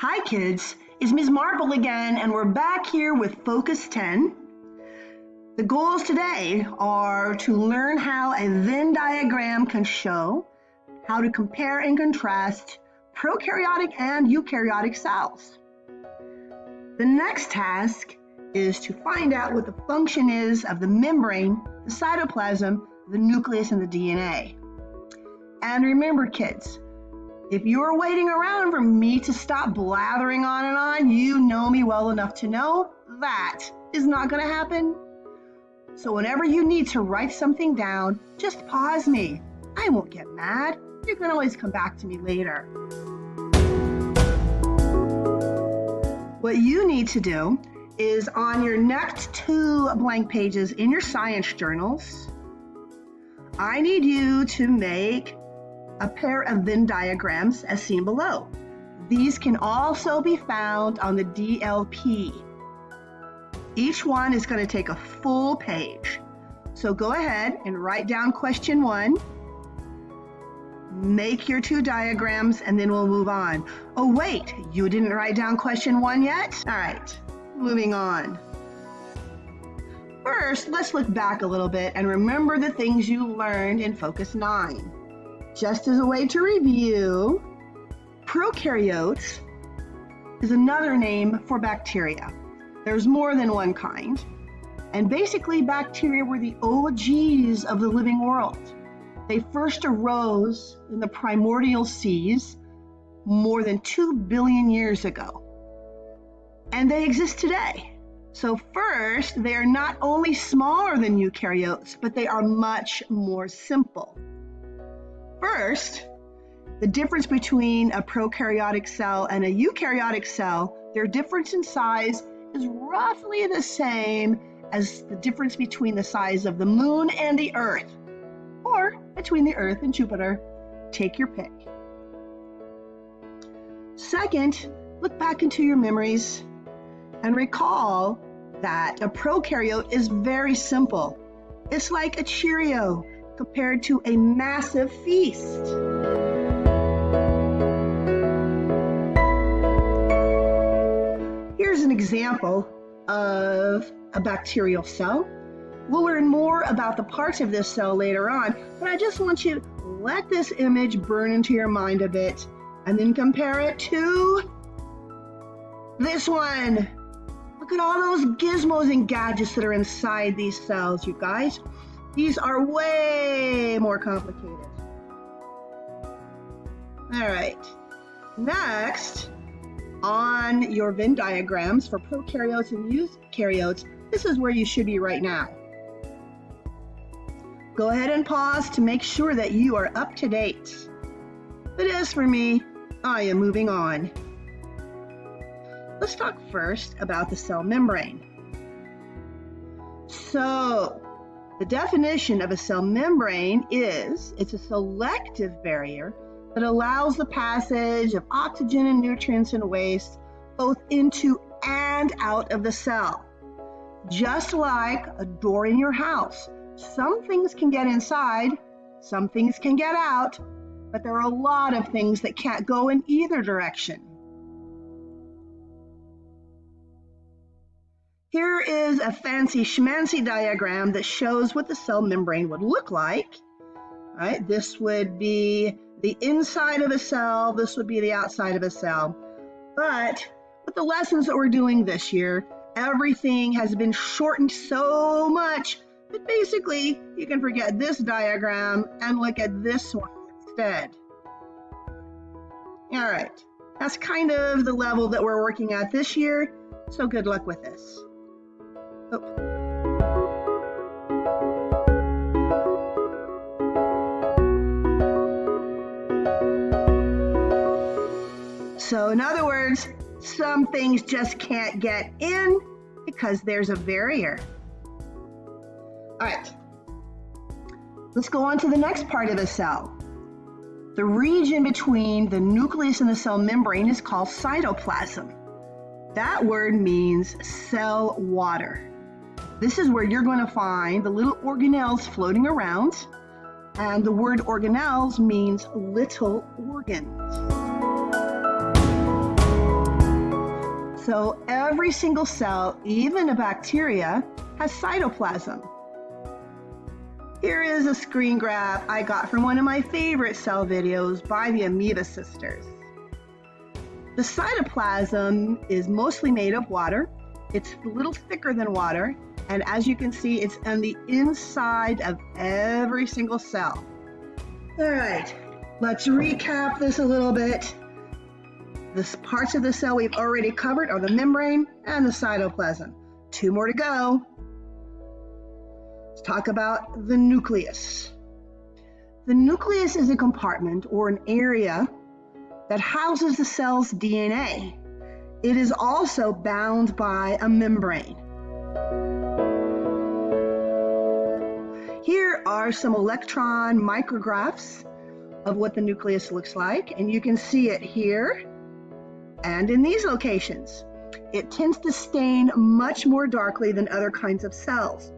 Hi kids, it's Ms. Marple again, and we're back here with Focus 10. The goals today are to learn how a Venn diagram can show how to compare and contrast prokaryotic and eukaryotic cells. The next task is to find out what the function is of the membrane, the cytoplasm, the nucleus, and the DNA. And remember kids, if you're waiting around for me to stop blathering on and on, you know me well enough to know that is not going to happen. So whenever you need to write something down, just pause me. I won't get mad. You can always come back to me later. What you need to do is on your next 2 blank pages in your science journals, I need you to make a pair of Venn diagrams as seen below. These can also be found on the DLP. Each one is going to take a full page. So go ahead and write down question 1, make your 2 diagrams, and then we'll move on. Oh wait, you didn't write down question 1 yet? All right, moving on. First, let's look back a little bit and remember the things you learned in Focus 9. Just as a way to review, prokaryotes is another name for bacteria. There's more than one kind. And basically, bacteria were the OGs of the living world. They first arose in the primordial seas more than 2 billion years ago. And they exist today. So first, they are not only smaller than eukaryotes, but they are much more simple. First, the difference between a prokaryotic cell and a eukaryotic cell, their difference in size is roughly the same as the difference between the size of the moon and the earth, or between the earth and Jupiter. Take your pick. Second, look back into your memories and recall that a prokaryote is very simple. It's like a Cheerio compared to a massive feast. Here's an example of a bacterial cell. We'll learn more about the parts of this cell later on, but I just want you to let this image burn into your mind a bit and then compare it to this one. Look at all those gizmos and gadgets that are inside these cells, you guys. These are way more complicated. All right, next, on your Venn diagrams for prokaryotes and eukaryotes, this is where you should be right now. Go ahead and pause to make sure that you are up to date. But as for me, I am moving on. Let's talk first about the cell membrane. So, the definition of a cell membrane is it's a selective barrier that allows the passage of oxygen and nutrients and waste both into and out of the cell. Just like a door in your house, some things can get inside, some things can get out, but there are a lot of things that can't go in either direction. Here is a fancy schmancy diagram that shows what the cell membrane would look like. All right, this would be the inside of a cell, this would be the outside of a cell. But with the lessons that we're doing this year, everything has been shortened so much that basically you can forget this diagram and look at this one instead. All right, that's kind of the level that we're working at this year, so good luck with this. Oh. So in other words, some things just can't get in because there's a barrier. All right, let's go on to the next part of the cell. The region between the nucleus and the cell membrane is called cytoplasm. That word means cell water. This is where you're going to find the little organelles floating around, and the word organelles means little organs. So every single cell, even a bacteria, has cytoplasm. Here is a screen grab I got from one of my favorite cell videos by the Amoeba Sisters. The cytoplasm is mostly made of water. It's a little thicker than water, and as you can see, it's on the inside of every single cell. All right, let's recap this a little bit. The parts of the cell we've already covered are the membrane and the cytoplasm. 2 more to go. Let's talk about the nucleus. The nucleus is a compartment or an area that houses the cell's DNA. It is also bound by a membrane. Here are some electron micrographs of what the nucleus looks like, and you can see it here and in these locations. It tends to stain much more darkly than other kinds of cells.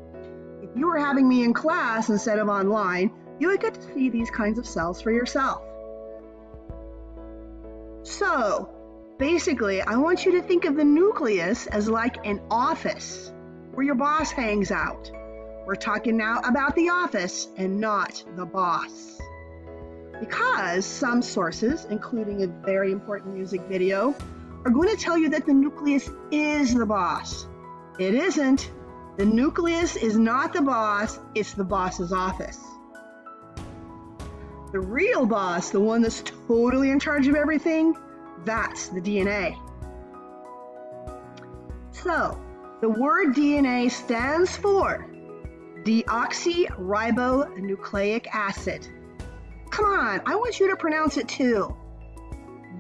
If you were having me in class instead of online, you would get to see these kinds of cells for yourself. So, basically, I want you to think of the nucleus as like an office where your boss hangs out. We're talking now about the office and not the boss. Because some sources, including a very important music video, are going to tell you that the nucleus is the boss. It isn't. The nucleus is not the boss, it's the boss's office. The real boss, the one that's totally in charge of everything, that's the DNA. So, the word DNA stands for deoxyribonucleic acid. Come on, I want you to pronounce it too.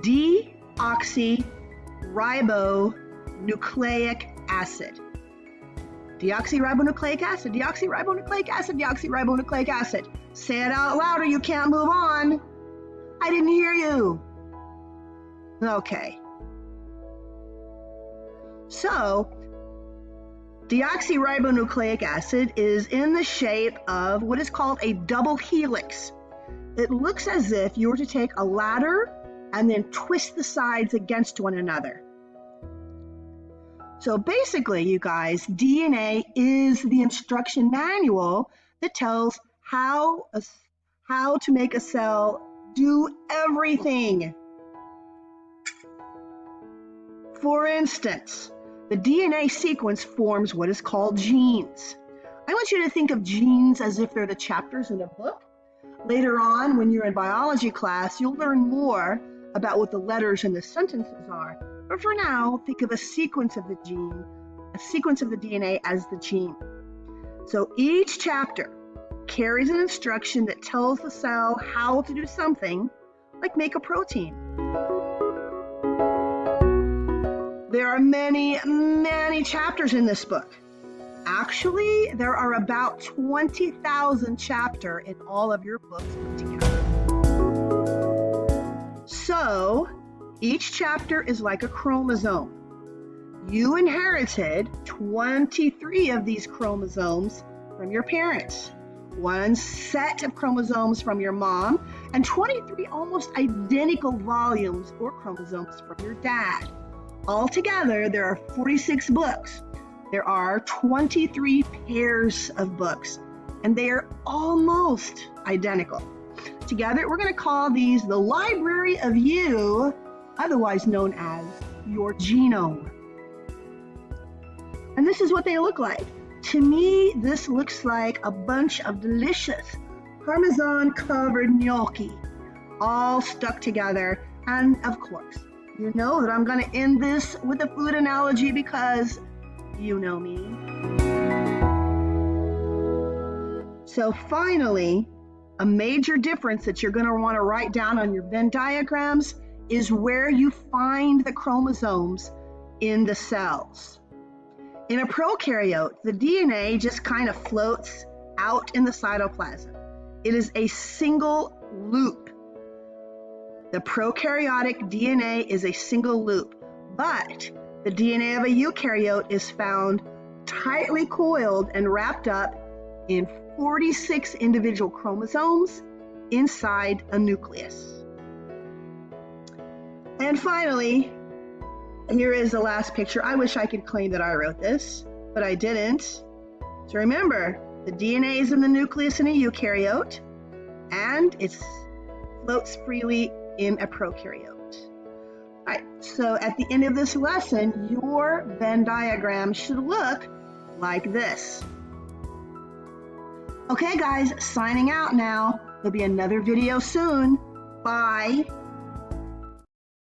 Deoxyribonucleic acid. Deoxyribonucleic acid, deoxyribonucleic acid, deoxyribonucleic acid. Say it out loud or you can't move on. I didn't hear you. Okay. So, deoxyribonucleic acid is in the shape of what is called a double helix. It looks as if you were to take a ladder and then twist the sides against one another. So basically, you guys, DNA is the instruction manual that tells how to make a cell do everything. For instance, the DNA sequence forms what is called genes. I want you to think of genes as if they're the chapters in a book. Later on, when you're in biology class, you'll learn more about what the letters in the sentences are. But for now, think of a sequence of the gene, a sequence of the DNA as the gene. So each chapter carries an instruction that tells the cell how to do something, like make a protein. There are many, many chapters in this book. Actually, there are about 20,000 chapters in all of your books put together. So, each chapter is like a chromosome. You inherited 23 of these chromosomes from your parents, 1 set of chromosomes from your mom, and 23 almost identical volumes or chromosomes from your dad. Altogether, there are 46 books. There are 23 pairs of books, and they are almost identical. Together, we're going to call these the Library of You, otherwise known as your genome. And this is what they look like. To me, this looks like a bunch of delicious Parmesan-covered gnocchi, all stuck together. And of course, you know that I'm going to end this with a food analogy because you know me. So finally, a major difference that you're going to want to write down on your Venn diagrams is where you find the chromosomes in the cells. In a prokaryote, the DNA just kind of floats out in the cytoplasm. It is a single loop. The prokaryotic DNA is a single loop, but the DNA of a eukaryote is found tightly coiled and wrapped up in 46 individual chromosomes inside a nucleus. And finally, Here is the last picture. I wish I could claim that I wrote this, but I didn't. So remember, the DNA is in the nucleus in a eukaryote, and it floats freely in a prokaryote. All right, so at the end of this lesson, your Venn diagram should look like this. Okay, guys, signing out now. There'll be another video soon. Bye.